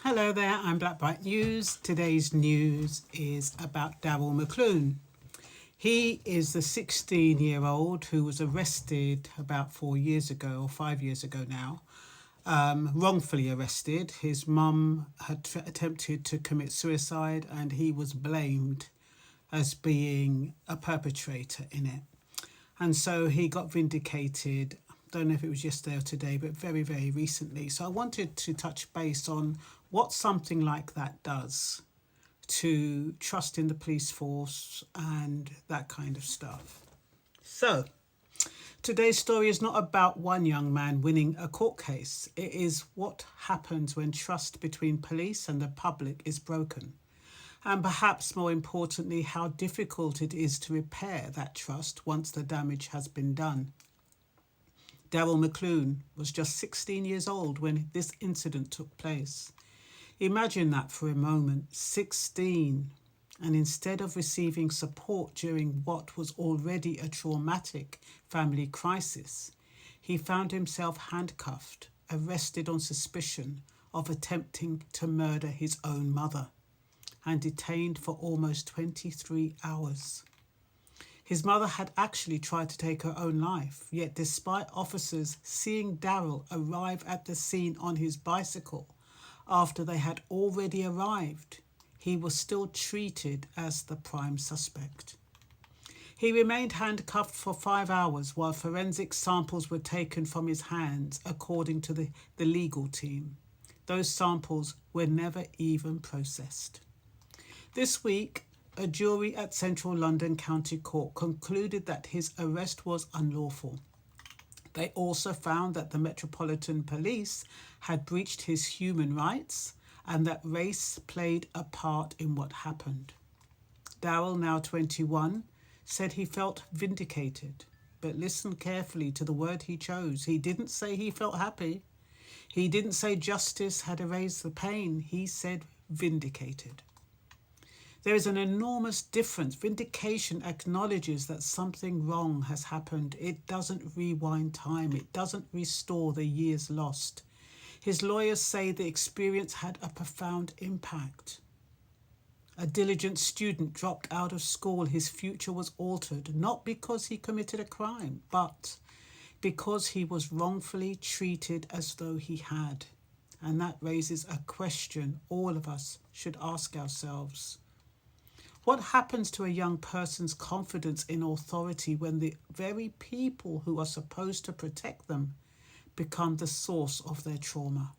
Hello there, I'm Black Bright News. Today's news is about Daryl McClune. He is the 16-year-old who was arrested about 4 years ago, or 5 years ago now, wrongfully arrested. His mum had attempted to commit suicide and he was blamed as being a perpetrator in it. And so he got vindicated. Don't know if it was yesterday or today, but very, very recently. So I wanted to touch base on what something like that does to trust in the police force and that kind of stuff. So today's story is not about one young man winning a court case. It is what happens when trust between police and the public is broken. And perhaps more importantly, how difficult it is to repair that trust once the damage has been done. Daryl McClune was just 16 years old when this incident took place. Imagine that for a moment, 16, and instead of receiving support during what was already a traumatic family crisis, he found himself handcuffed, arrested on suspicion of attempting to murder his own mother, and detained for almost 23 hours. His mother had actually tried to take her own life, yet despite officers seeing Daryl arrive at the scene on his bicycle after they had already arrived, he was still treated as the prime suspect. He remained handcuffed for 5 hours while forensic samples were taken from his hands, according to the legal team. Those samples were never even processed. This week, a jury at Central London County Court concluded that his arrest was unlawful. They also found that the Metropolitan Police had breached his human rights and that race played a part in what happened. Daryl, now 21, said he felt vindicated, but listen carefully to the word he chose. He didn't say he felt happy. He didn't say justice had erased the pain. He said vindicated. There is an enormous difference. Vindication acknowledges that something wrong has happened. It doesn't rewind time. It doesn't restore the years lost. His lawyers say the experience had a profound impact. A diligent student dropped out of school. His future was altered, not because he committed a crime, but because he was wrongfully treated as though he had. And that raises a question all of us should ask ourselves. What happens to a young person's confidence in authority when the very people who are supposed to protect them become the source of their trauma?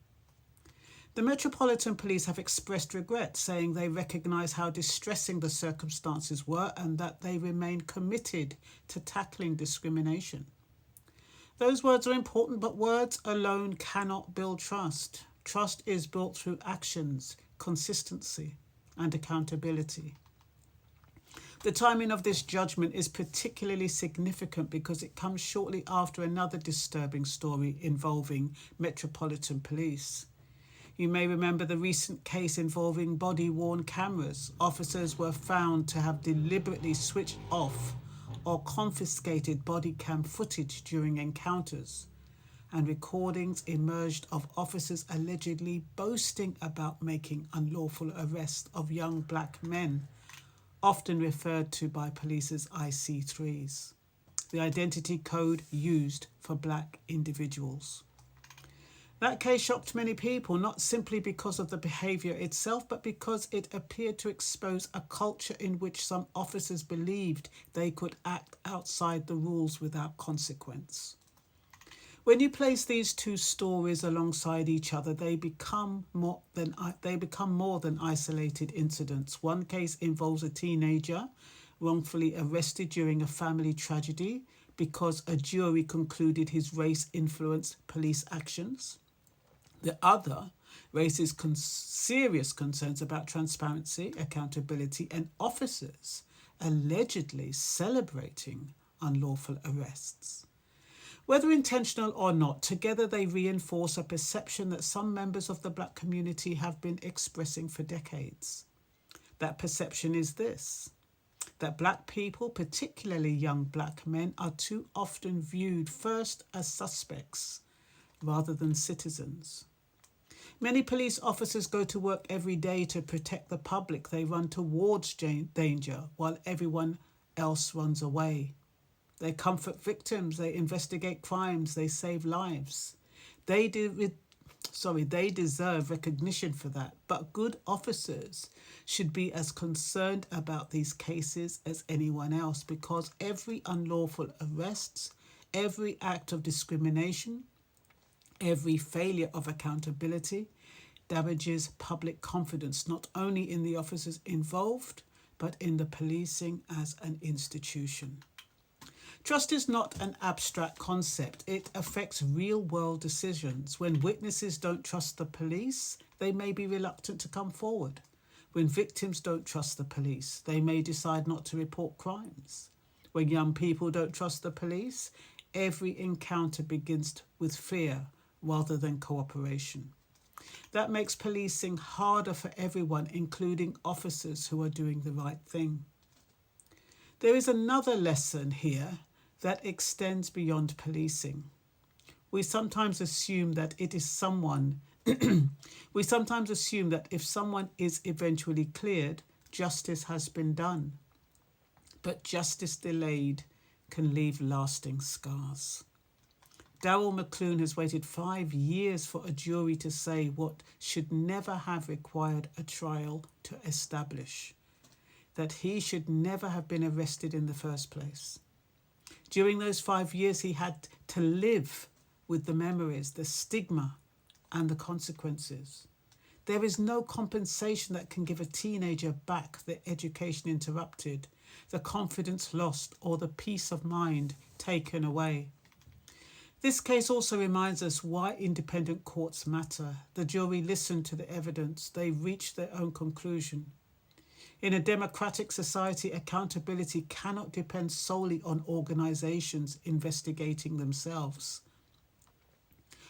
The Metropolitan Police have expressed regret, saying they recognise how distressing the circumstances were and that they remain committed to tackling discrimination. Those words are important, but words alone cannot build trust. Trust is built through actions, consistency, and accountability. The timing of this judgment is particularly significant because it comes shortly after another disturbing story involving Metropolitan Police. You may remember the recent case involving body-worn cameras. Officers were found to have deliberately switched off or confiscated body cam footage during encounters, and recordings emerged of officers allegedly boasting about making unlawful arrests of young black men, often referred to by police as IC3s, the identity code used for black individuals. That case shocked many people, not simply because of the behaviour itself, but because it appeared to expose a culture in which some officers believed they could act outside the rules without consequence. When you place these two stories alongside each other, they become more than isolated incidents. One case involves a teenager wrongfully arrested during a family tragedy because a jury concluded his race influenced police actions. The other raises serious concerns about transparency, accountability, and officers allegedly celebrating unlawful arrests. Whether intentional or not, together they reinforce a perception that some members of the black community have been expressing for decades. That perception is this: that black people, particularly young black men, are too often viewed first as suspects rather than citizens. Many police officers go to work every day to protect the public. They run towards danger while everyone else runs away. They comfort victims, they investigate crimes, they save lives. They deserve recognition for that. But good officers should be as concerned about these cases as anyone else, because every unlawful arrest, every act of discrimination, every failure of accountability damages public confidence, not only in the officers involved, but in the policing as an institution. Trust is not an abstract concept. It affects real-world decisions. When witnesses don't trust the police, they may be reluctant to come forward. When victims don't trust the police, they may decide not to report crimes. When young people don't trust the police, every encounter begins with fear rather than cooperation. That makes policing harder for everyone, including officers who are doing the right thing. There is another lesson here that extends beyond policing. We sometimes assume that if someone is eventually cleared, justice has been done. But justice delayed can leave lasting scars. Daryl McClune has waited 5 years for a jury to say what should never have required a trial to establish: that he should never have been arrested in the first place. During those 5 years, he had to live with the memories, the stigma, and the consequences. There is no compensation that can give a teenager back the education interrupted, the confidence lost, or the peace of mind taken away. This case also reminds us why independent courts matter. The jury listened to the evidence. They reached their own conclusion. In a democratic society, accountability cannot depend solely on organisations investigating themselves.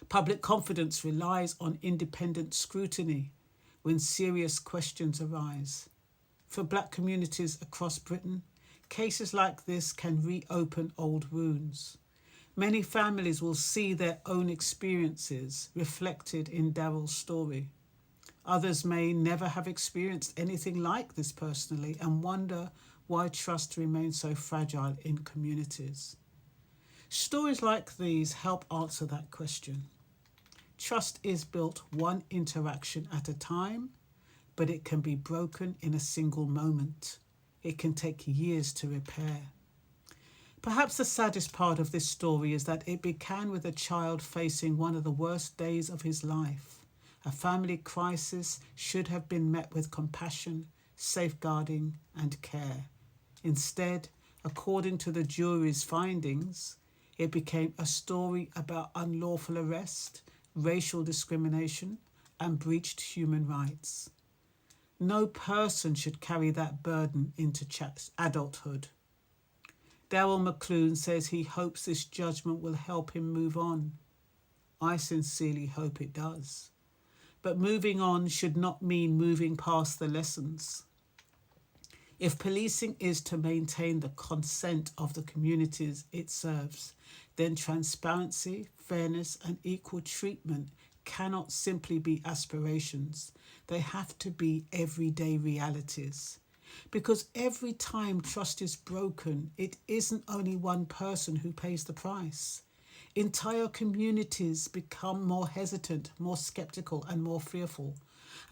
Public confidence relies on independent scrutiny when serious questions arise. For Black communities across Britain, cases like this can reopen old wounds. Many families will see their own experiences reflected in Daryl's story. Others may never have experienced anything like this personally and wonder why trust remains so fragile in communities. Stories like these help answer that question. Trust is built one interaction at a time, but it can be broken in a single moment. It can take years to repair. Perhaps the saddest part of this story is that it began with a child facing one of the worst days of his life. A family crisis should have been met with compassion, safeguarding, and care. Instead, according to the jury's findings, it became a story about unlawful arrest, racial discrimination, and breached human rights. No person should carry that burden into adulthood. Daryl McClune says he hopes this judgment will help him move on. I sincerely hope it does. But moving on should not mean moving past the lessons. If policing is to maintain the consent of the communities it serves, then transparency, fairness, and equal treatment cannot simply be aspirations. They have to be everyday realities. Because every time trust is broken, it isn't only one person who pays the price. Entire communities become more hesitant, more skeptical, and more fearful.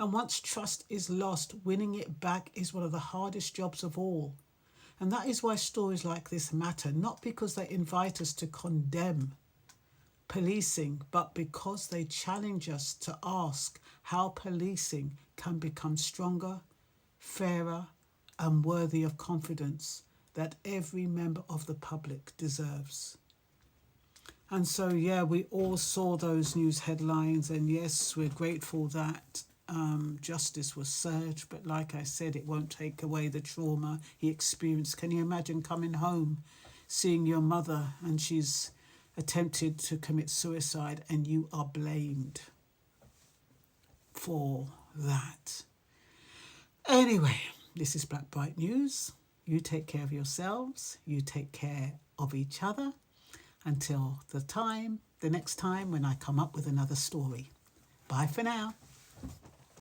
And once trust is lost, winning it back is one of the hardest jobs of all. And that is why stories like this matter, not because they invite us to condemn policing, but because they challenge us to ask how policing can become stronger, fairer, and worthy of confidence that every member of the public deserves. And so, we all saw those news headlines, and yes, we're grateful that justice was served. But like I said, it won't take away the trauma he experienced. Can you imagine coming home, seeing your mother, and she's attempted to commit suicide, and you are blamed for that? Anyway, this is Black Bright News. You take care of yourselves. You take care of each other. Until the next time when I come up with another story. Bye for now.